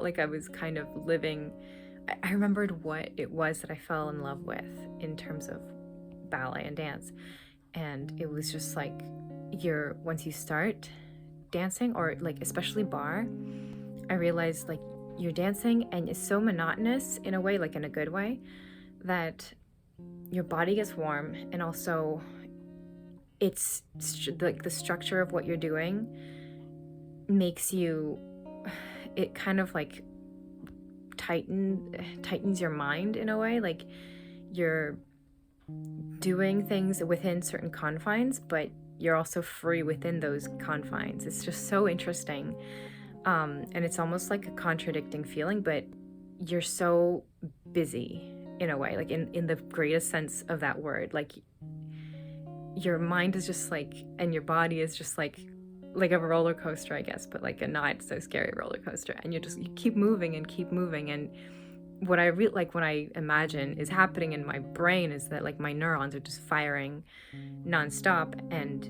like I was kind of living. I remembered what it was that I fell in love with in terms of ballet and dance. And it was just like once you start dancing, or like especially bar, I realized like you're dancing and it's so monotonous in a way, like in a good way, that your body gets warm, and also like the structure of what you're doing makes you, it kind of like tightens your mind in a way, like you're doing things within certain confines, but you're also free within those confines. It's just so interesting. And it's almost like a contradicting feeling, but you're so busy in a way, like in the greatest sense of that word. Like your mind is just like, and your body is just like a roller coaster, I guess, but like a not so scary roller coaster. And you keep moving and keep moving. And what when I imagine is happening in my brain is that like my neurons are just firing nonstop, and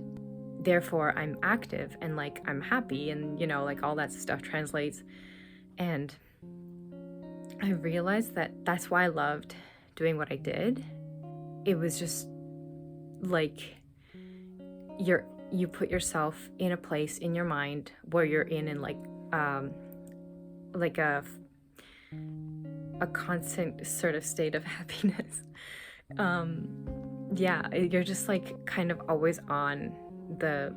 therefore I'm active and like I'm happy, and like all that stuff translates. And I realized that that's why I loved doing what I did. It was just like you put yourself in a place in your mind where you're in like a constant sort of state of happiness. Yeah, you're just like kind of always on the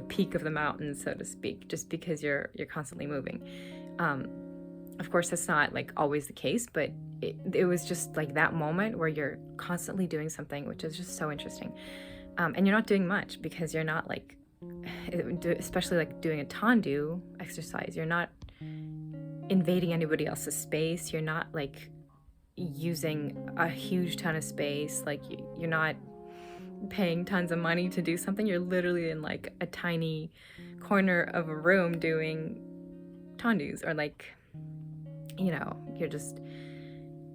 peak of the mountain, so to speak, just because you're constantly moving. Of course, that's not like always the case, but it was just like that moment where you're constantly doing something, which is just so interesting. And you're not doing much because you're not like, especially like doing a tendu exercise, you're not invading anybody else's space. You're not like using a huge ton of space. Like you're not paying tons of money to do something. You're literally in like a tiny corner of a room doing tendus, or like, you're just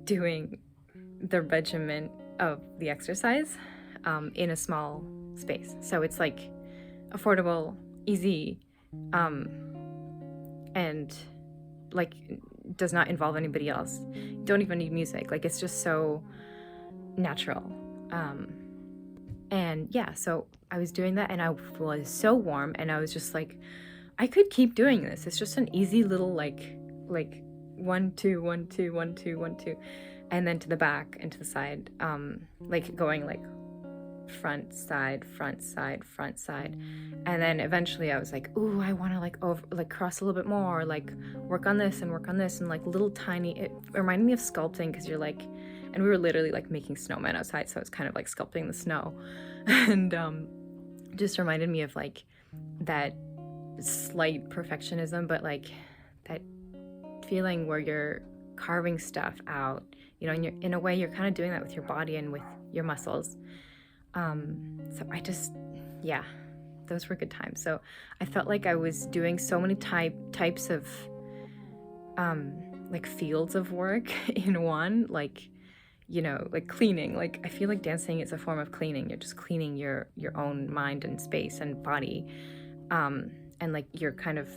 doing the regimen of the exercise in a small space. So it's like affordable, easy, and like does not involve anybody else. You don't even need music. Like it's just so natural. And yeah, so I was doing that and I was so warm, and I was just like, I could keep doing this. It's just an easy little like 1 2 1 2 1 2 1 2, and then to the back and to the side, like going like front side front side front side. And then eventually I was like, ooh, I want to like cross a little bit more, like work on this and work on this, and like little tiny, it reminded me of sculpting, because you're like, and we were literally like making snowmen outside, so it's kind of like sculpting the snow. And just reminded me of like that slight perfectionism, but like that feeling where you're carving stuff out, and you're, in a way, you're kind of doing that with your body and with your muscles. So I just, yeah, those were good times. So I felt like I was doing so many types of like fields of work in one, like, like cleaning. Like I feel like dancing is a form of cleaning. You're just cleaning your own mind and space and body. And like you're kind of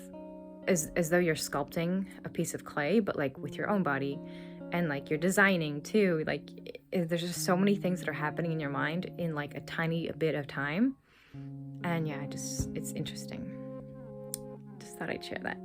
as though you're sculpting a piece of clay, but like with your own body. And like you're designing too. Like there's just so many things that are happening in your mind in like a tiny bit of time. And yeah, it's interesting. Just thought I'd share that.